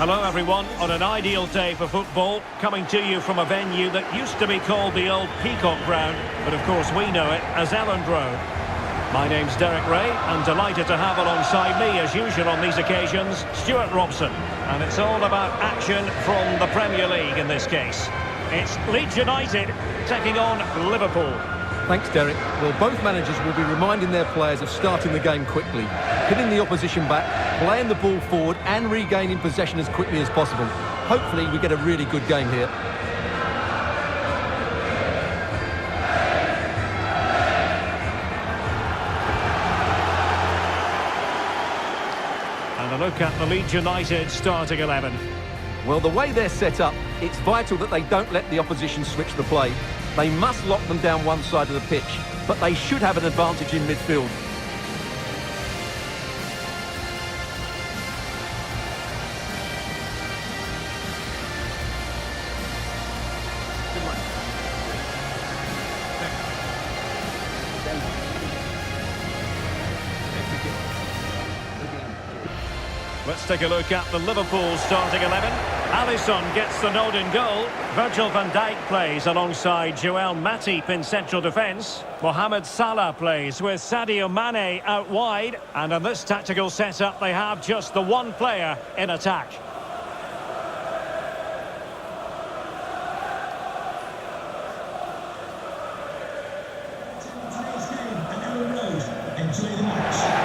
Hello everyone, on an ideal day for football, coming to you from a venue that used to be called the old Peacock Ground, but of course we know it as Elland Road. My name's Derek Ray, and delighted to have alongside me, as usual on these occasions, Stuart Robson. And it's all about action from the Premier League in this case. It's Leeds United taking on Liverpool. Thanks, Derek. Well, both managers will be reminding their players of starting the game quickly, hitting the opposition back, playing the ball forward and regaining possession as quickly as possible. Hopefully we get a really good game here. And a look at the Leeds United starting 11. Well, the way they're set up, it's vital that they don't let the opposition switch the play. They must lock them down one side of the pitch, but they should have an advantage in midfield. Let's take a look at the Liverpool starting 11. Alisson gets the nod in goal. Virgil van Dijk plays alongside Joel Matip in central defence. Mohamed Salah plays with Sadio Mane out wide. And in this tactical setup, they have just the one player in attack. Today's game at Elland Road. Enjoy the match.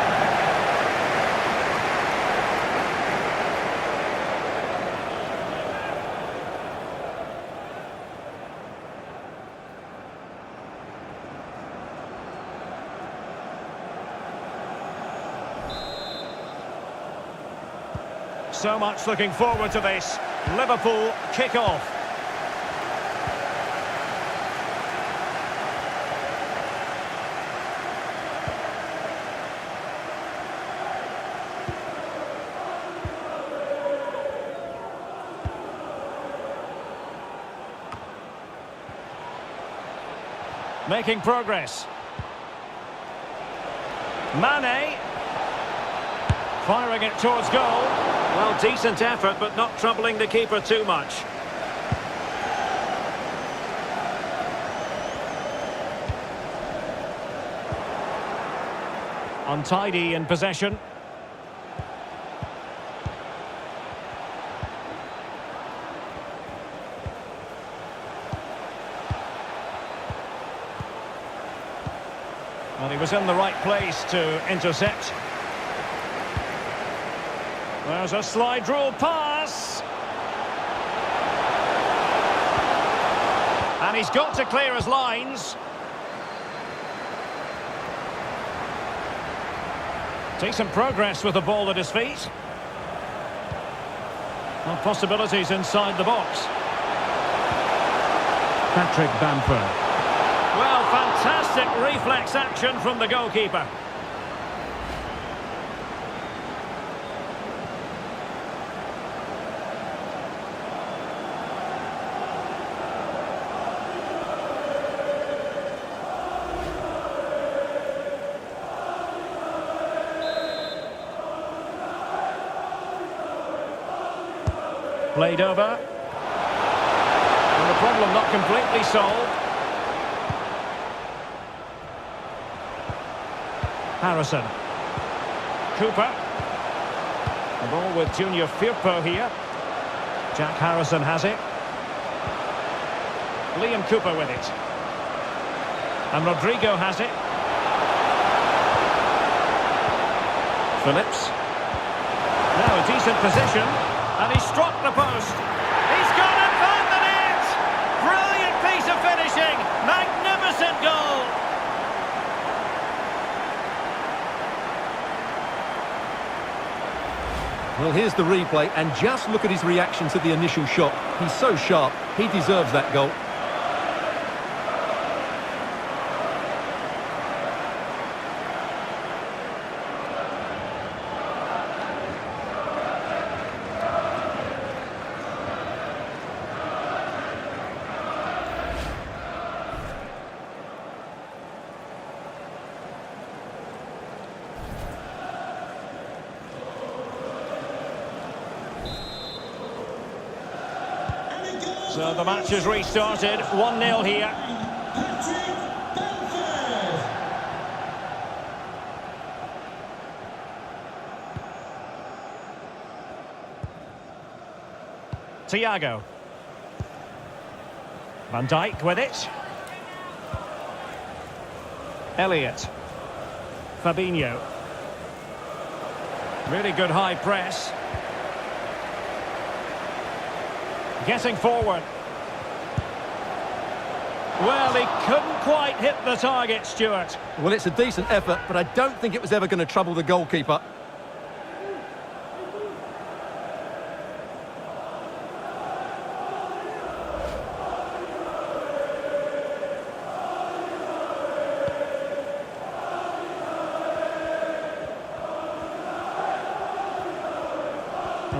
So much looking forward to this. Liverpool kick off. Making progress. Mane. Firing it towards goal. Well, decent effort, but not troubling the keeper too much. Untidy in possession. Well, he was in the right place to intercept. There's a slide rule pass. And he's got to clear his lines. Decent progress with the ball at his feet. Well, possibilities inside the box. Patrick Bamford. Well, fantastic reflex action from the goalkeeper. Played over. And the problem not completely solved. Harrison. Cooper. The ball with Junior Firpo here. Jack Harrison has it. Liam Cooper with it. And Rodrigo has it. Phillips. Now a decent position. And he struck the post. He's gone and found the net! Brilliant piece of finishing. Magnificent goal. Well, here's the replay, and just look at his reaction to the initial shot. He's so sharp, he deserves that goal. So the match has restarted. 1-0 here. Thiago. Van Dijk with it. Elliott. Fabinho. Really good high press. Getting forward. Well, he couldn't quite hit the target, Stuart. Well, it's a decent effort, but I don't think it was ever going to trouble the goalkeeper.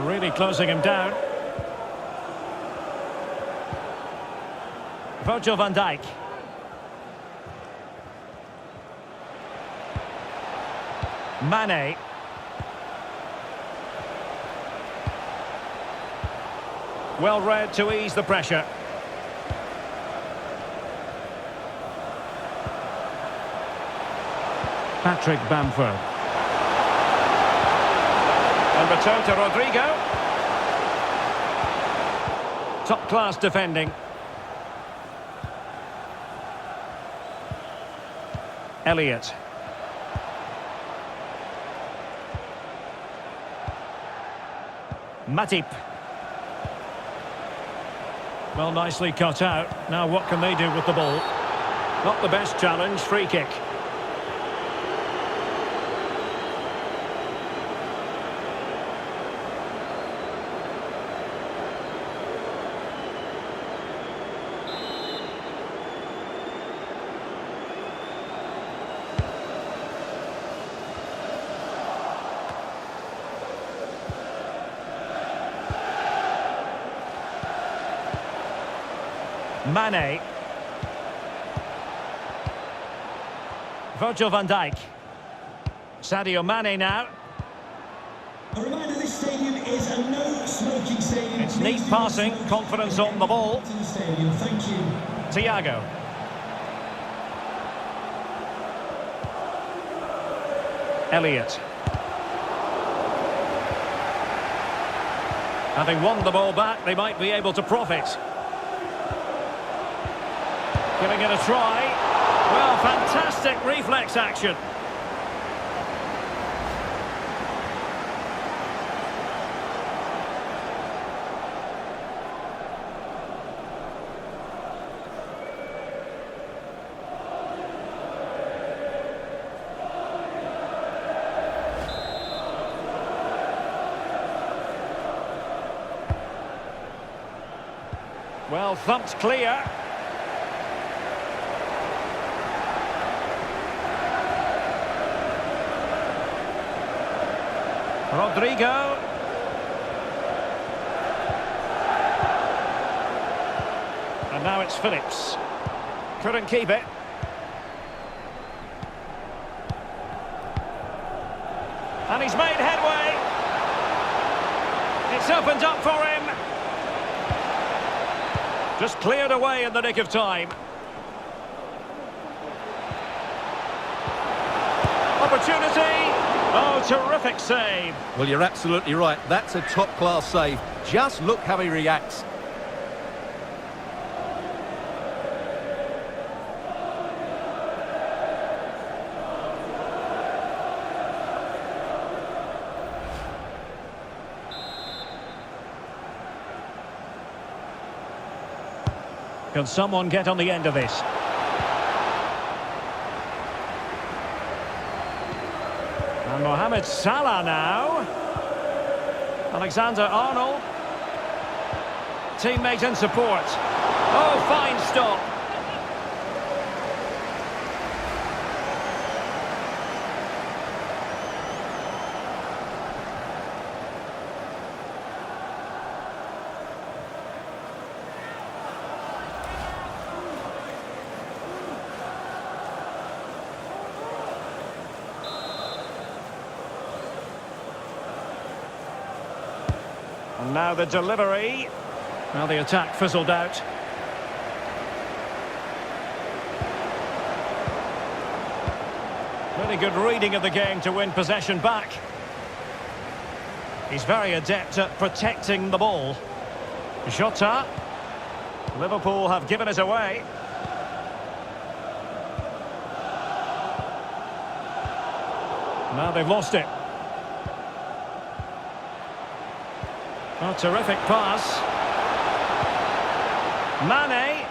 Really closing him down. Virgil van Dijk. Mane. Well read to ease the pressure. Patrick Bamford. And return to Rodrigo. Top-class defending. Elliott. Matip. Well, nicely cut out. Now what can they do with the ball? Not the best challenge, free kick. Mane. Virgil van Dijk. Sadio Mane now. A reminder, this stadium is a no-smoking stadium. It's neat passing, confidence on the ball. To the stadium. Thank you. Thiago. Elliott. Having won the ball back, they might be able to profit. Giving it a try. Well, fantastic reflex action. Well, thumped clear. Rodrigo. And now it's Phillips. Couldn't keep it. And he's made headway. It's opened up for him. Just cleared away in the nick of time. Opportunity. Oh, terrific save. Well, you're absolutely right. That's a top-class save. Just look how he reacts. Can someone get on the end of this? And Mohamed Salah now. Alexander-Arnold. Teammate and support. Oh, fine stop. And now the delivery. Well, the attack fizzled out. Really good reading of the game to win possession back. He's very adept at protecting the ball. Jota. Liverpool have given it away. Now they've lost it. Oh, terrific pass. Mane.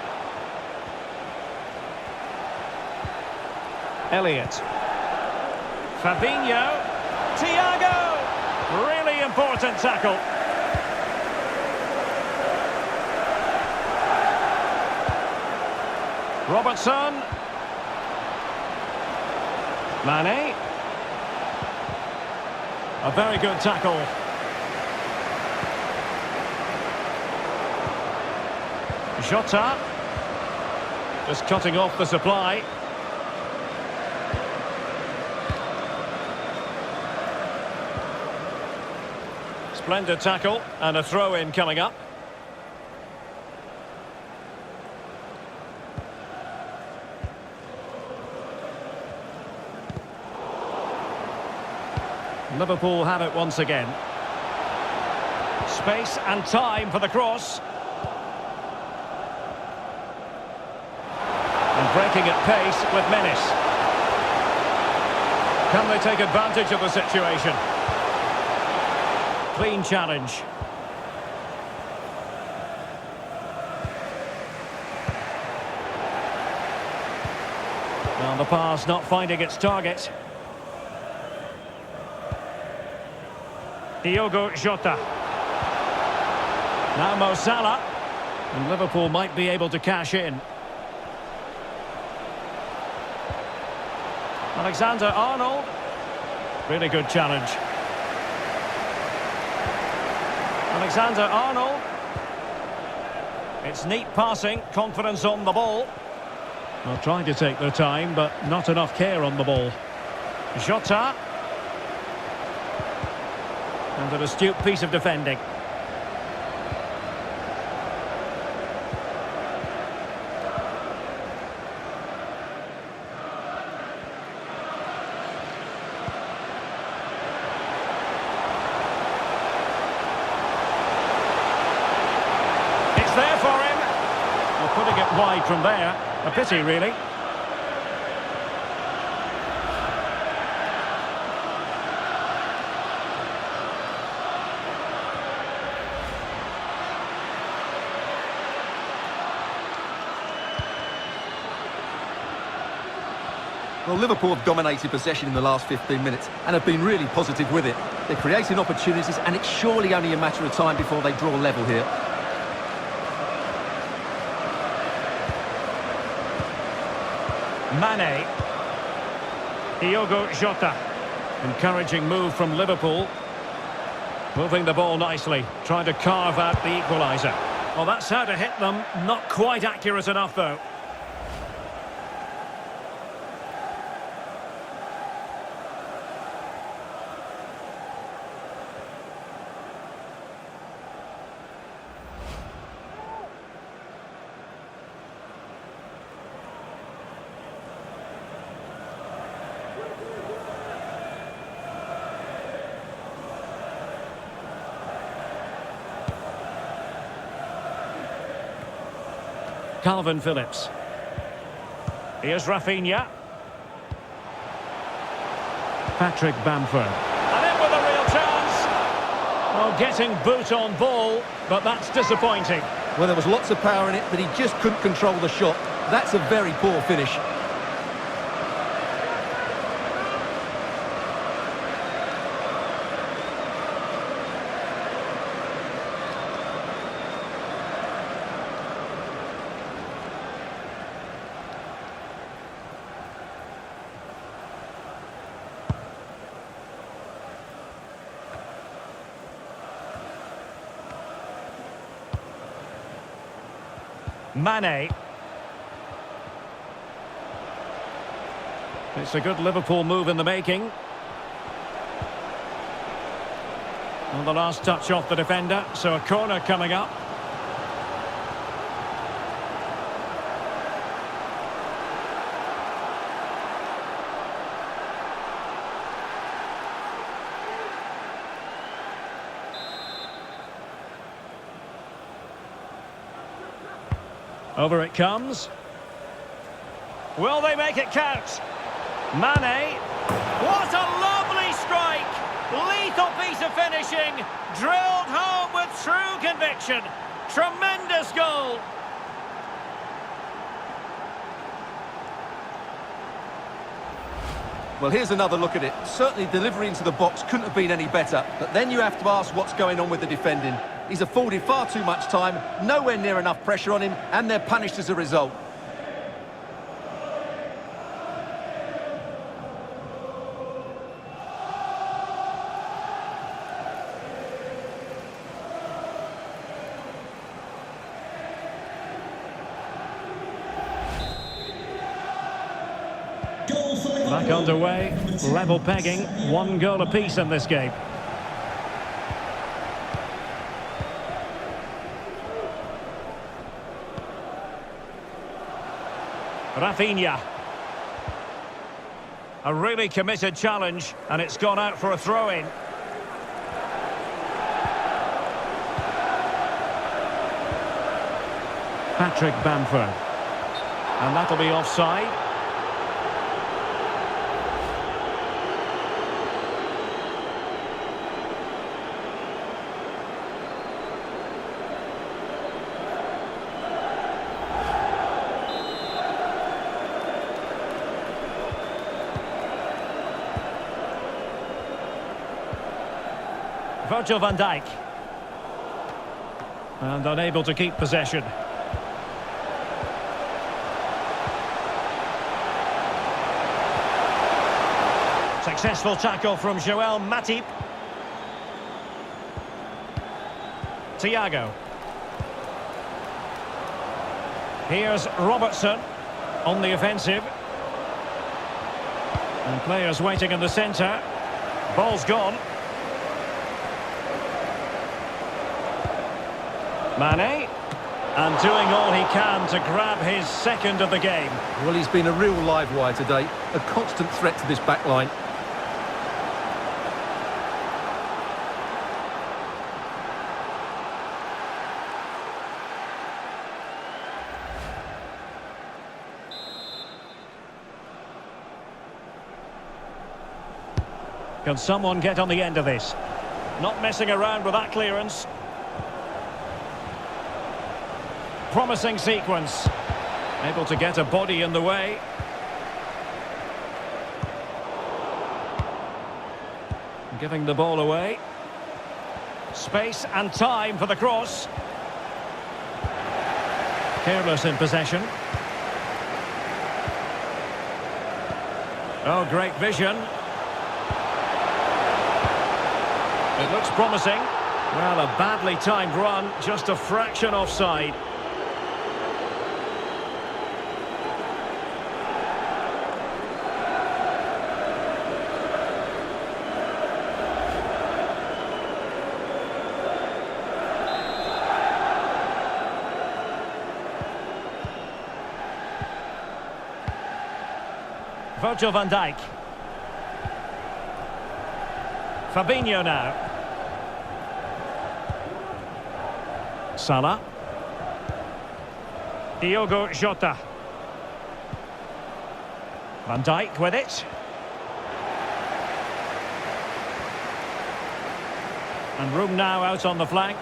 Elliott. Fabinho. Thiago. Really important tackle. Robertson. Mane. A very good tackle. Jota. Just cutting off the supply. Splendid tackle and a throw-in coming up. Liverpool have it once again. Space and time for the cross. And breaking at pace with menace. Can they take advantage of the situation? Clean challenge. Well, the pass not finding its target. Diogo Jota. Now Mo Salah. And Liverpool might be able to cash in. Alexander-Arnold. Really good challenge. Alexander-Arnold. It's neat passing, confidence on the ball. Well, trying to take their time, but not enough care on the ball. Jota. And an astute piece of defending. There for him. Well, putting it wide from there. A pity, really. Well, Liverpool have dominated possession in the last 15 minutes and have been really positive with it. They're creating opportunities and it's surely only a matter of time before they draw level here. Mane. Diogo Jota. Encouraging move from Liverpool. Moving the ball nicely. Trying to carve out the equaliser. Well, that's how to hit them. Not quite accurate enough, though. Calvin Phillips. Here's Rafinha. Patrick Bamford. And in with a real chance. Well, getting boot on ball, but that's disappointing. Well, there was lots of power in it, but he just couldn't control the shot. That's a very poor finish. Mane. It's a good Liverpool move in the making. And the last touch off the defender, so a corner coming up. Over it comes. Will they make it count? Mane. What a lovely strike! Lethal piece of finishing. Drilled home with true conviction. Tremendous goal. Well, here's another look at it. Certainly delivery into the box couldn't have been any better. But then you have to ask what's going on with the defending. He's afforded far too much time, nowhere near enough pressure on him, and they're punished as a result. Back underway, level pegging, 1 goal apiece in this game. Rafinha. A really committed challenge, and it's gone out for a throw-in. Patrick Bamford. And that'll be offside. Virgil van Dijk. And unable to keep possession. Successful tackle from Joel Matip. Thiago. Here's Robertson on the offensive. And players waiting in the centre. Ball's gone. Mane, and doing all he can to grab his second of the game. Well, he's been a real live wire today, a constant threat to this back line. Can someone get on the end of this? Not messing around with that clearance. Promising sequence. Able to get a body in the way. Giving the ball away. Space and time for the cross. Careless in possession. Oh, great vision. It looks promising. Well, a badly timed run, just a fraction offside. Virgil van Dijk. Fabinho now. Salah. Diogo Jota. Van Dijk with it. And room now out on the flank.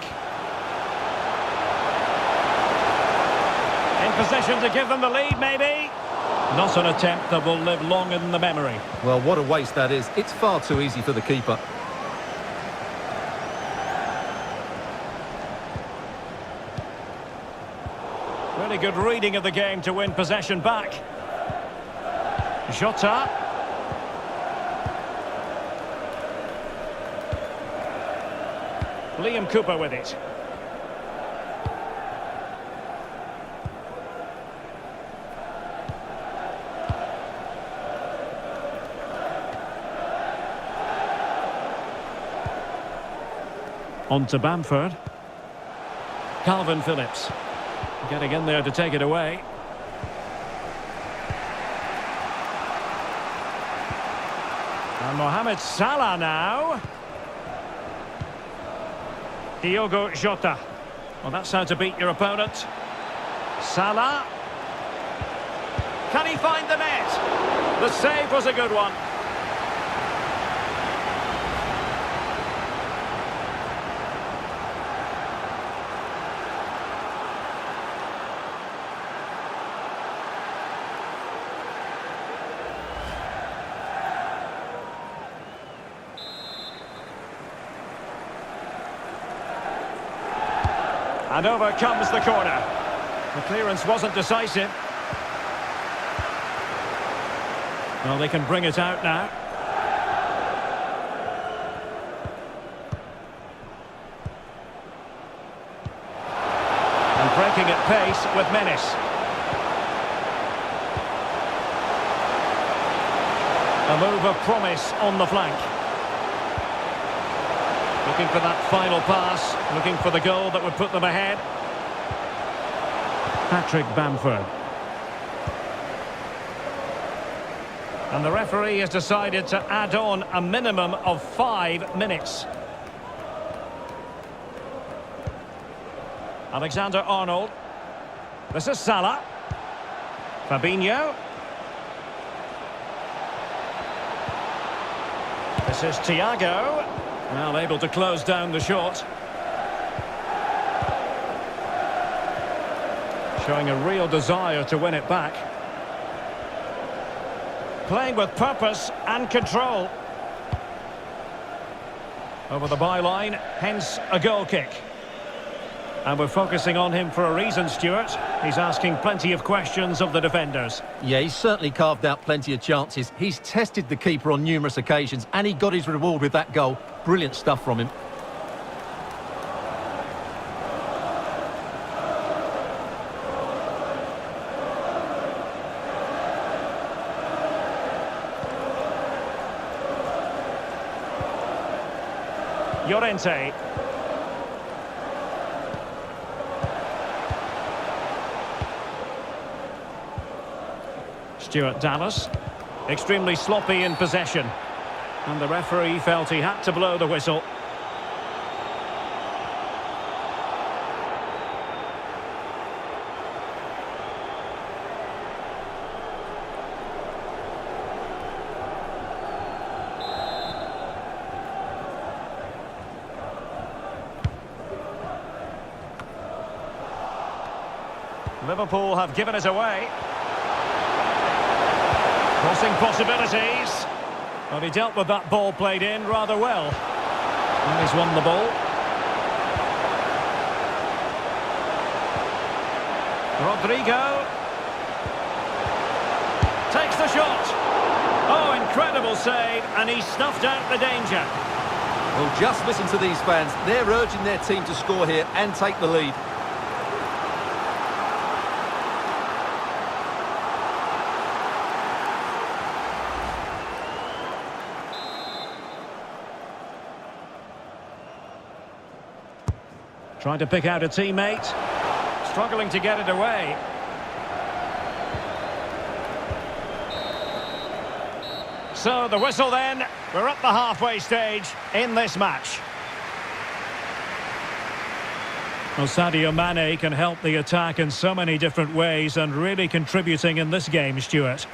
In possession to give them the lead, maybe. Not an attempt that will live long in the memory. Well, what a waste that is. It's far too easy for the keeper. Really good reading of the game to win possession back. Jota. Liam Cooper with it. On to Bamford. Calvin Phillips. Getting in there to take it away. And Mohamed Salah now. Diogo Jota. Well, that's how to beat your opponent. Salah. Can he find the net? The save was a good one. And over comes the corner. The clearance wasn't decisive. Well, they can bring it out now. And breaking at pace with menace. A move of promise on the flank. Looking for that final pass, looking for the goal that would put them ahead. Patrick Bamford. And the referee has decided to add on a minimum of 5 minutes. Alexander-Arnold. This is Salah. Fabinho. This is Thiago. Well, able to close down the shot. Showing a real desire to win it back. Playing with purpose and control. Over the byline, hence a goal kick. And we're focusing on him for a reason, Stuart. He's asking plenty of questions of the defenders. Yeah, he's certainly carved out plenty of chances. He's tested the keeper on numerous occasions, and he got his reward with that goal. Brilliant stuff from him. Llorente. Stuart Dallas. Extremely sloppy in possession. And the referee felt he had to blow the whistle. Liverpool have given it away. Crossing possibilities. Well, he dealt with that ball played in rather well. And he's won the ball. Rodrigo. Takes the shot. Oh, incredible save. And he snuffed out the danger. Well, just listen to these fans. They're urging their team to score here and take the lead. Trying to pick out a teammate. Struggling to get it away. So the whistle then. We're at the halfway stage in this match. Well, Sadio Mane can help the attack in so many different ways and really contributing in this game, Stuart.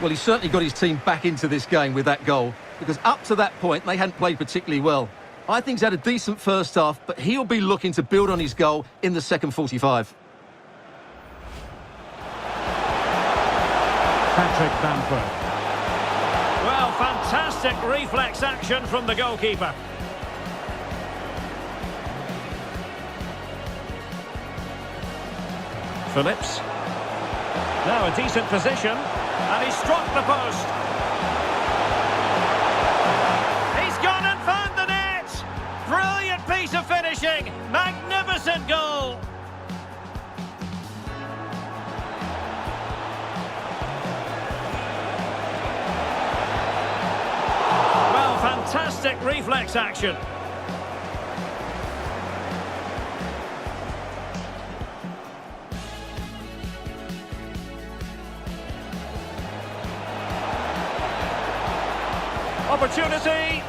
Well, he's certainly got his team back into this game with that goal, because up to that point they hadn't played particularly well. I think he's had a decent first half, but he'll be looking to build on his goal in the second 45. Patrick Bamford. Well, fantastic reflex action from the goalkeeper. Phillips. Now a decent position, and he struck the post. He's gone and found the net. Brilliant piece of finishing. Magnificent goal. Well, fantastic reflex action. Opportunity.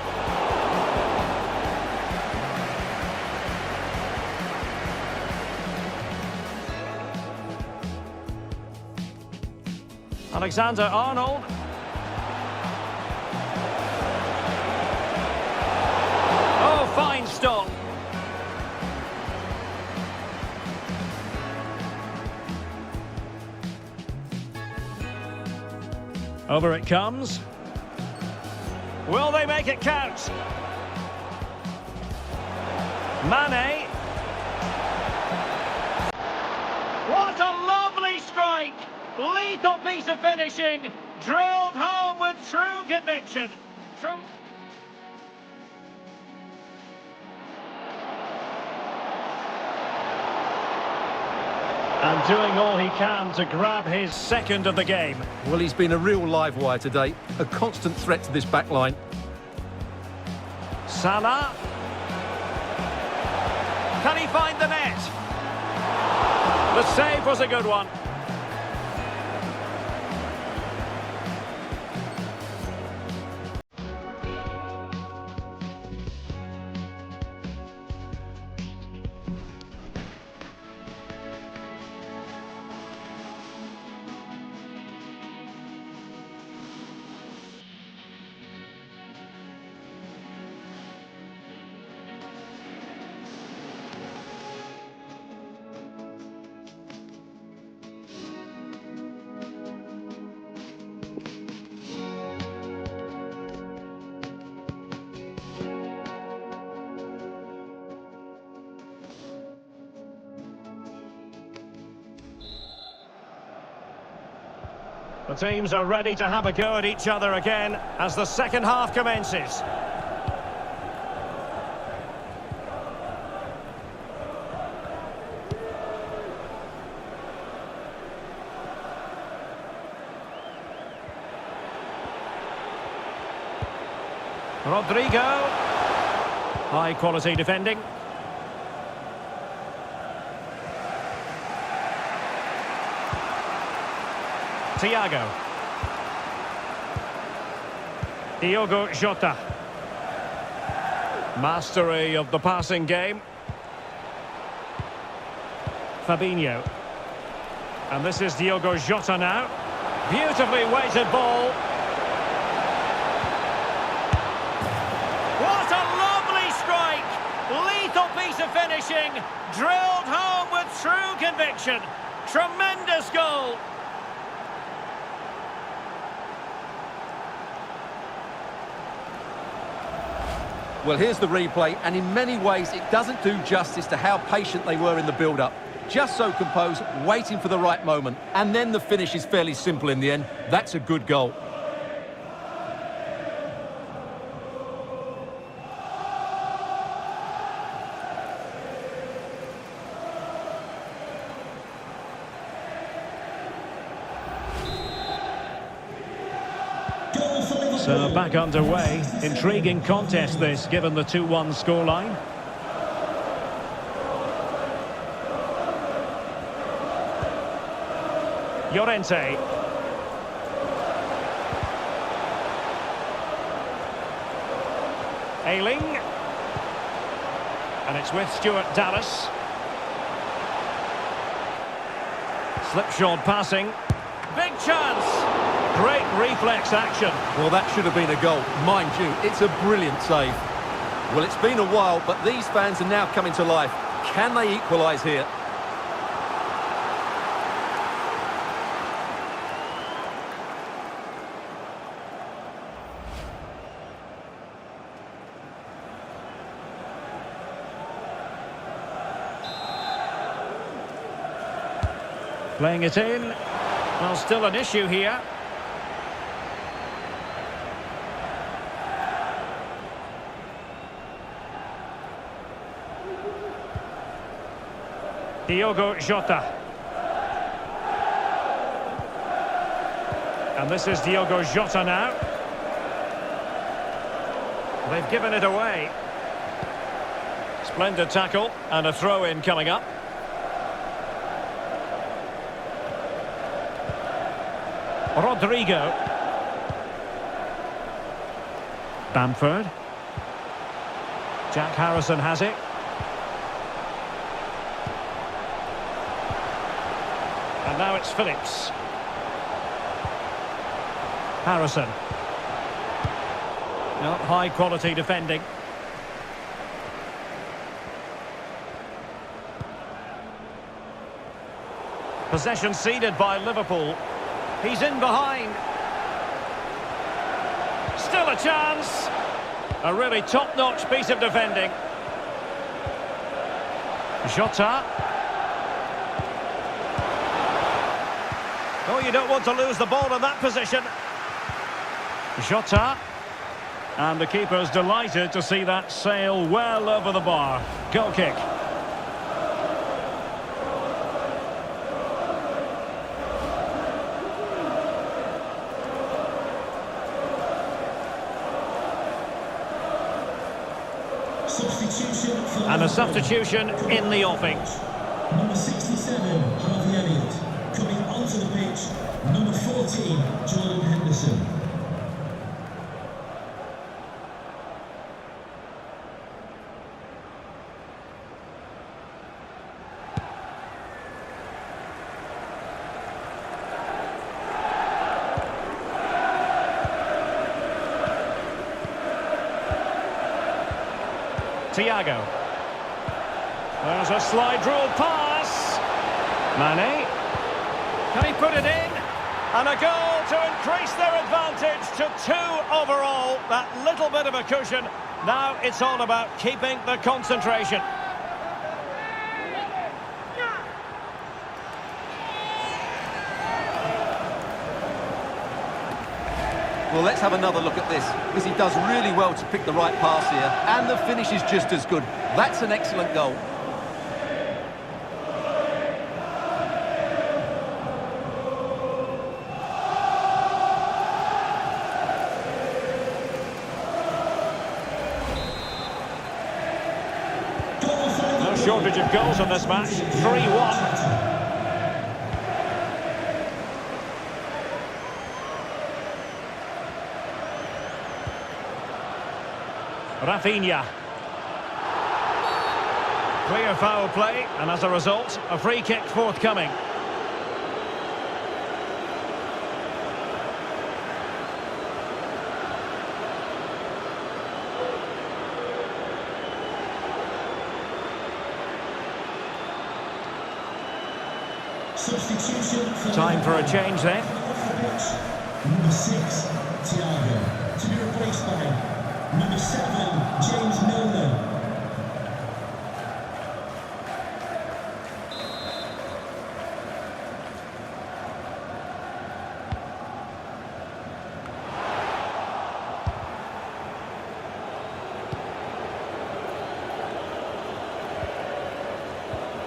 Alexander-Arnold. Oh, fine stop. Over it comes. Will they make it count? Mane. What a lovely strike! Lethal piece of finishing, drilled home with true conviction. And doing all he can to grab his second of the game. Well, he's been a real live wire today, a constant threat to this back line. Salah. Can he find the net? The save was a good one. The teams are ready to have a go at each other again as the second half commences. Rodrigo. High quality defending. Thiago. Diogo Jota. Mastery of the passing game. Fabinho. And this is Diogo Jota now. Beautifully weighted ball. What a lovely strike! Lethal piece of finishing. Drilled home with true conviction. Tremendous goal. Well, here's the replay, and in many ways it doesn't do justice to how patient they were in the build-up. Just so composed, waiting for the right moment. And then the finish is fairly simple in the end. That's a good goal. So back underway. Intriguing contest this, given the 2-1 scoreline. Llorente. Ayling. And it's with Stuart Dallas. Slipshod passing. Big chance. Great reflex action. Well, that should have been a goal. Mind you, it's a brilliant save. Well, it's been a while, but these fans are now coming to life. Can they equalise here? Playing it in. Well, still an issue here. Diogo Jota. And this is Diogo Jota now. They've given it away. Splendid tackle and a throw-in coming up. Rodrigo. Bamford. Jack Harrison has it. And now it's Phillips. Harrison. Not high quality defending. Possession ceded by Liverpool. He's in behind. Still a chance. A really top-notch piece of defending. Jota. Oh, you don't want to lose the ball in that position. Jota. And the keeper's delighted to see that sail well over the bar. Goal kick. And a substitution in the offing. Number 67, Hove. Coming onto the pitch, number 14, Jordan Henderson. Thiago. There's a slide rule pass. Mane. Can he put it in? And a goal to increase their advantage to 2 overall. That little bit of a cushion. Now it's all about keeping the concentration. Well, let's have another look at this, because he does really well to pick the right pass here, and the finish is just as good. That's an excellent goal. No shortage of goals in this match. 3-1. Rafinha. Clear foul play, and as a result, a free kick forthcoming. Time for a change then. Number 6, Thiago. To be replaced by number 7, James Milner.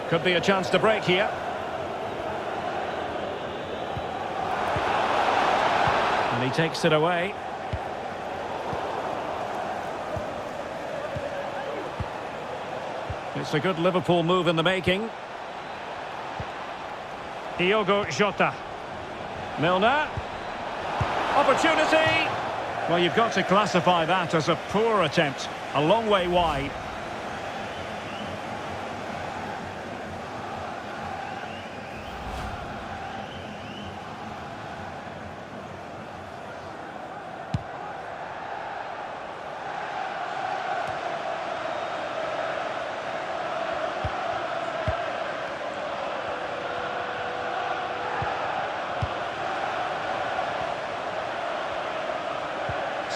Could be a chance to break here. And he takes it away. It's a good Liverpool move in the making. Diogo Jota. Milner. Opportunity. Well, you've got to classify that as a poor attempt. A long way wide.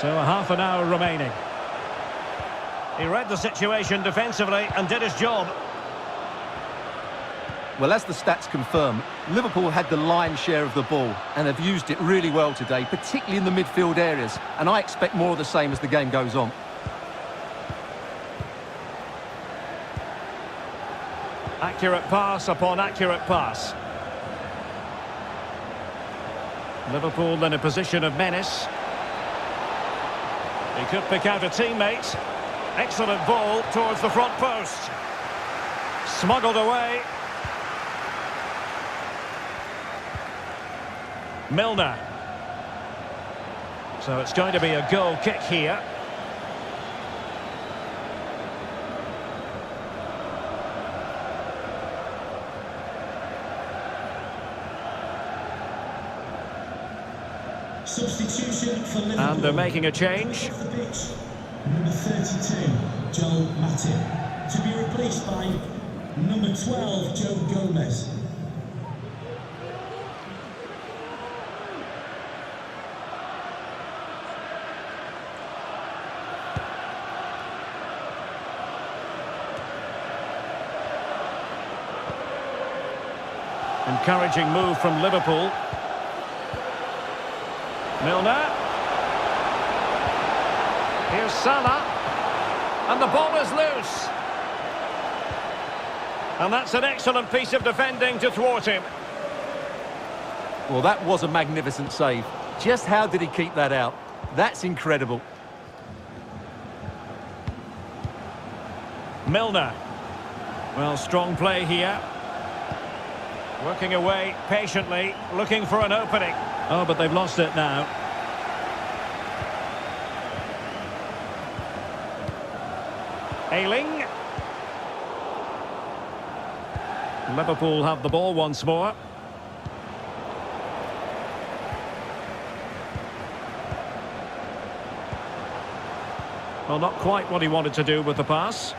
So a half an hour remaining. He read the situation defensively and did his job. Well, as the stats confirm, Liverpool had the lion's share of the ball and have used it really well today, particularly in the midfield areas. And I expect more of the same as the game goes on. Accurate pass upon accurate pass. Liverpool in a position of menace. He could pick out a teammate. Excellent ball towards the front post. Smuggled away. Milner. So it's going to be a goal kick here. Substitution For Liverpool, And they're making a change. off the pitch, number 32, Joel Matip. To be replaced by number 12, Joe Gomez. Encouraging move from Liverpool. Milner. Here's Salah. And the ball is loose. And that's an excellent piece of defending to thwart him. Well, that was a magnificent save. Just how did he keep that out? That's incredible. Milner. Well, strong play here. Working away patiently, looking for an opening. Oh, but they've lost it now. Ayling. Liverpool have the ball once more. Well, not quite what he wanted to do with the pass.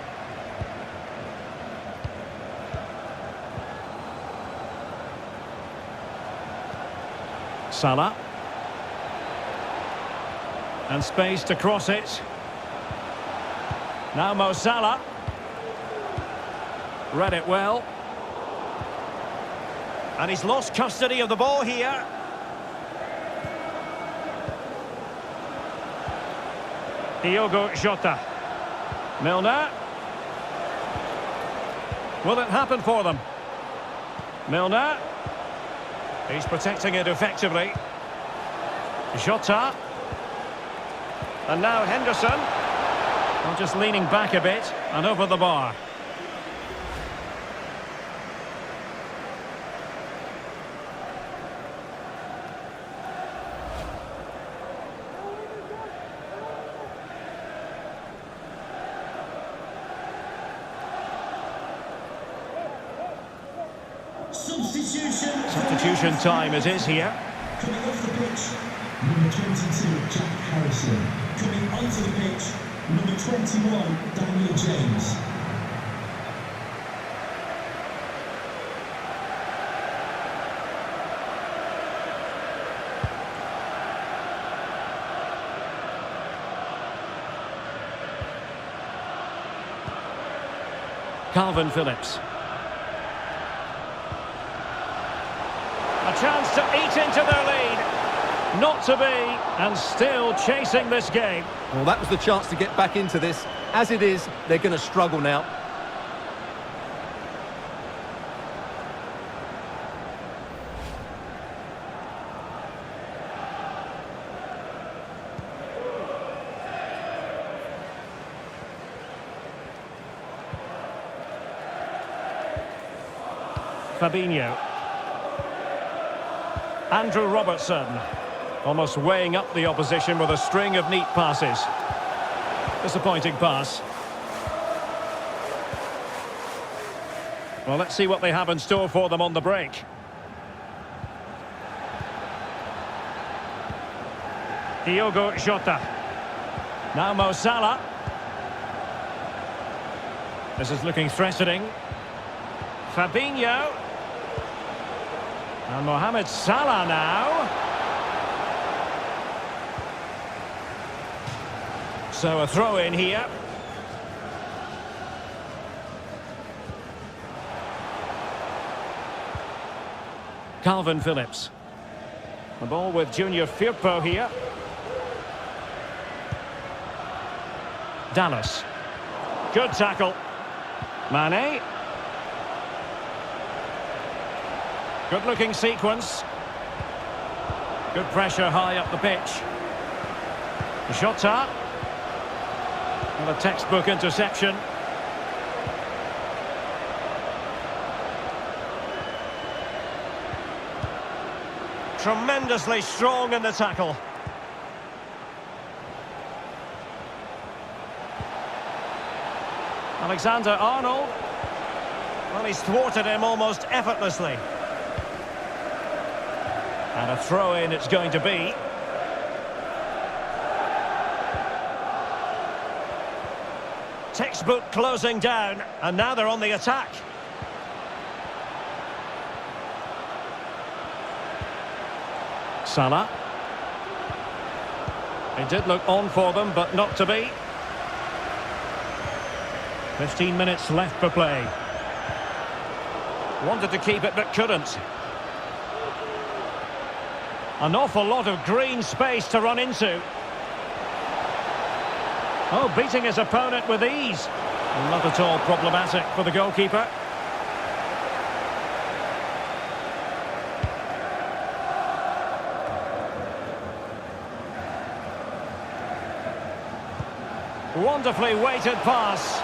Salah. And space to cross it. Now Mo Salah. Read it well. And he's lost custody of the ball here. Diogo Jota. Milner. Will it happen for them? Milner. He's protecting it effectively. Jota. And now Henderson. Well, just leaning back a bit and over the bar. Substitution time it is here. Coming off the pitch, number 22, Jack Harrison. Coming onto the pitch, number 21, Daniel James. Calvin Phillips. A chance to eat into their lead. Not to be, and still chasing this game. Well, that was the chance to get back into this. As it is, they're going to struggle now. Fabinho. Andrew Robertson. Almost weighing up the opposition with a string of neat passes. Disappointing pass. Well, let's see what they have in store for them on the break. Diogo Jota. Now Mo Salah. This is looking threatening. Fabinho. And Mohamed Salah now. So a throw in here. Calvin Phillips. The ball with Junior Firpo here. Dallas. Good tackle. Mane. Good looking sequence. Good pressure high up the pitch. Jota. And a textbook interception. Tremendously strong in the tackle. Alexander-Arnold. Well, he's thwarted him almost effortlessly. And a throw-in it's going to be. Textbook closing down, and now they're on the attack. Salah. It did look on for them, but not to be. 15 minutes left for play. Wanted to keep it, but couldn't. An awful lot of green space to run into. Oh, beating his opponent with ease. Not at all problematic for the goalkeeper. Wonderfully weighted pass.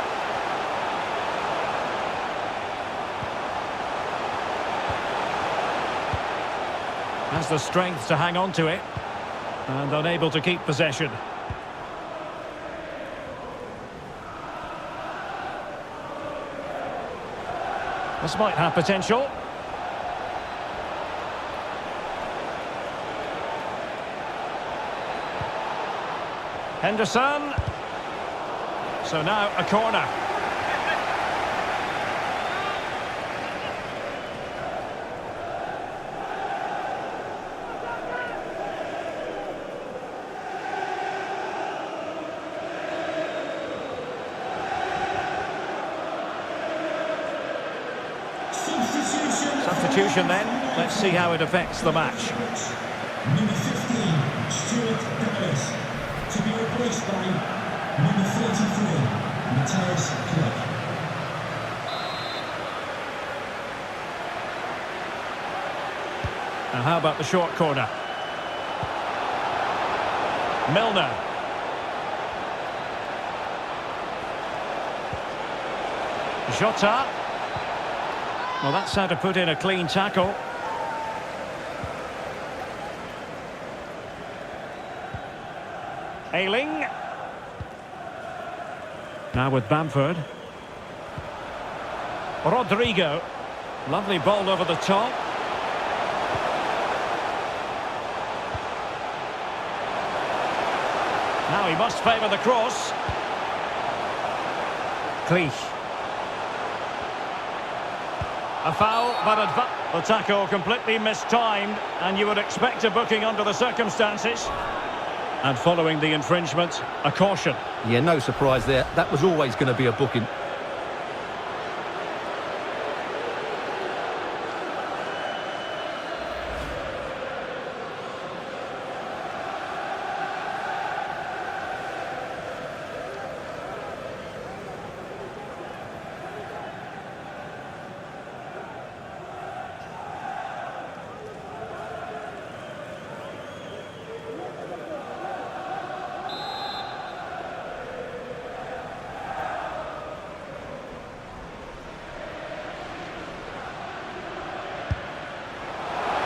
Has the strength to hang on to it. And unable to keep possession. This might have potential. Henderson. So now a corner. Substitution then. Let's see how it affects the match. Number 15, Stuart Dallas, to be replaced by number 33, Matthias Clegg. Now how about the short corner? Milner. Jota. Well, that's how to put in a clean tackle. Ayling. Now with Bamford. Rodrigo. Lovely ball over the top. Now he must favour the cross. Cleach. A foul, but the tackle completely mistimed, and you would expect a booking under the circumstances. And following the infringement, a caution. Yeah, no surprise there. That was always going to be a booking.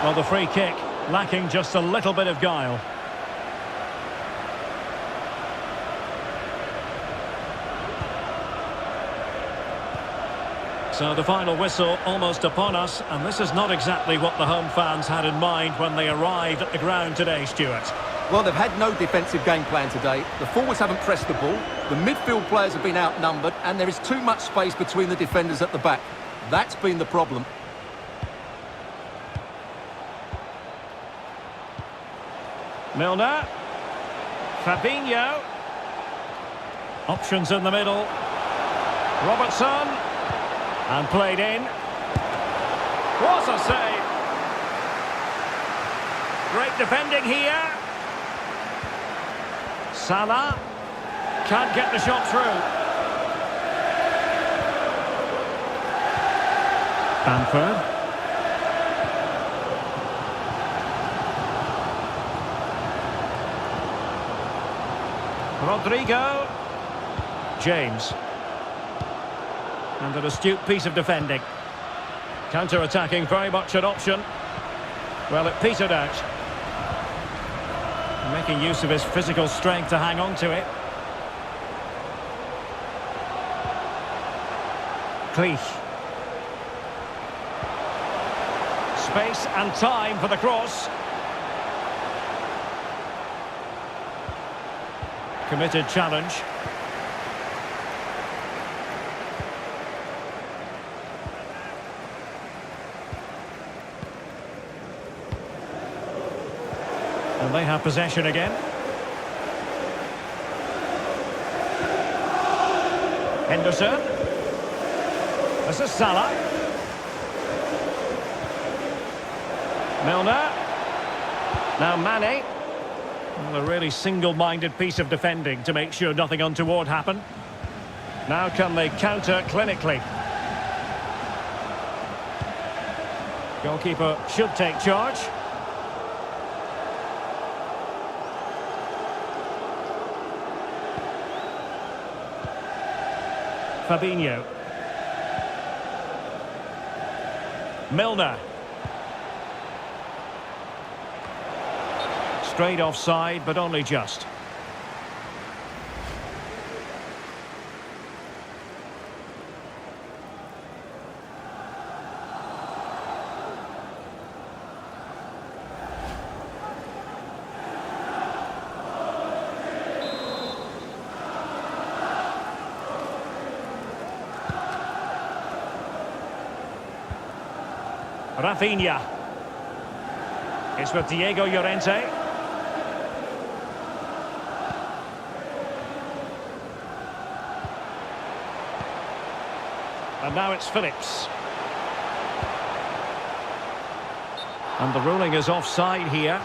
Well, the free kick lacking just a little bit of guile. So the final whistle almost upon us, and this is not exactly what the home fans had in mind when they arrived at the ground today, Stuart. Well, they've had no defensive game plan today. The forwards haven't pressed the ball, the midfield players have been outnumbered, and there is too much space between the defenders at the back. That's been the problem. Milner. Fabinho. Options in the middle. Robertson. And played in. What a save. Great defending here. Salah. Can't get the shot through. Bamford. Rodrigo. James. And an astute piece of defending. Counter-attacking, very much an option. Well, it petered out. Making use of his physical strength to hang on to it. Cleach. Space and time for the cross. Committed challenge. And they have possession again. Henderson. This is Salah. Milner. Now Mane. Well, a really single-minded piece of defending to make sure nothing untoward happened. Now can they counter clinically? Goalkeeper should take charge. Fabinho. Milner. Straight offside, but only just. Rafinha. It's with Diego Llorente. And now it's Phillips. And the ruling is offside here.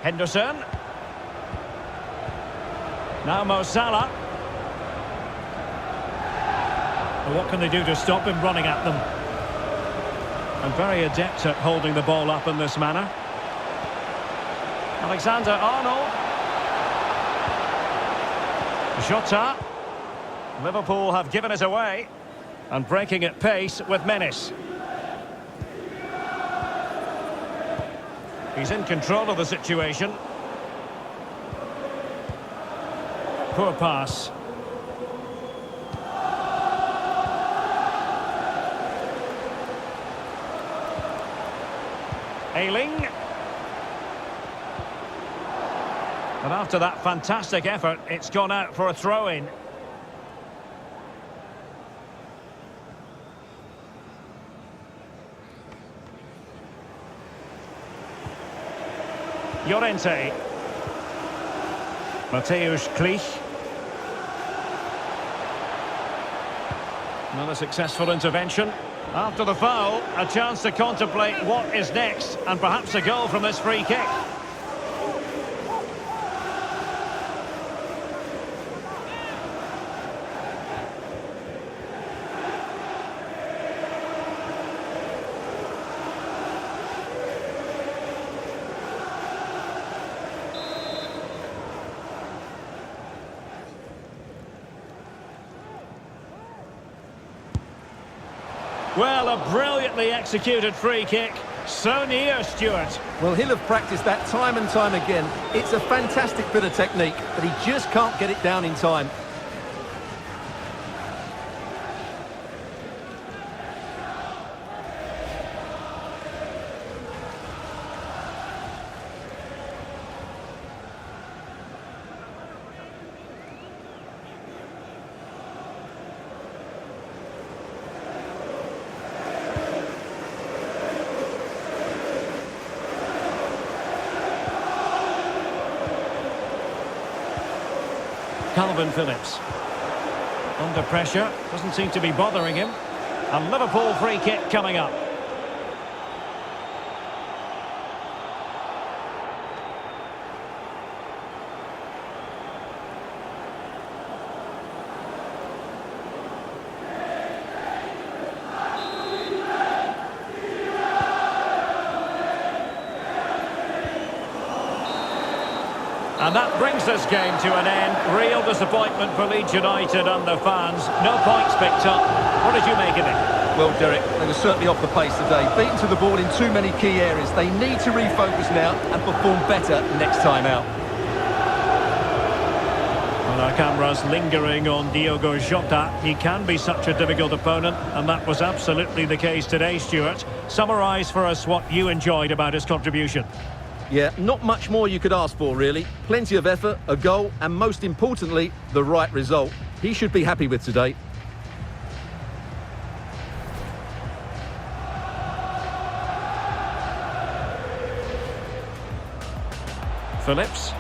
Henderson. Now Mo Salah. Well, what can they do to stop him running at them? And very adept at holding the ball up in this manner. Alexander-Arnold. Jota. Liverpool have given it away. And breaking at pace with menace. He's in control of the situation. Poor pass. Ayling. And after that fantastic effort, it's gone out for a throw-in. Llorente. Mateusz Klich. Another successful intervention. After the foul, a chance to contemplate what is next, and perhaps a goal from this free kick. Well, a brilliantly executed free kick. So near, Stuart. Well, he'll have practiced that time and time again. It's a fantastic bit of technique, but he just can't get it down in time. Calvin Phillips. Under pressure, doesn't seem to be bothering him. And Liverpool free kick coming up. And that brings this game to an end. Real disappointment for Leeds United and their fans. No points picked up. What did you make of it? Well, Derek, they were certainly off the pace today. Beaten to the ball in too many key areas. They need to refocus now and perform better next time out. Well, our cameras lingering on Diogo Jota. He can be such a difficult opponent, and that was absolutely the case today, Stuart. Summarise for us what you enjoyed about his contribution. Yeah, not much more you could ask for, really. Plenty of effort, a goal, and most importantly, the right result. He should be happy with today. Phillips.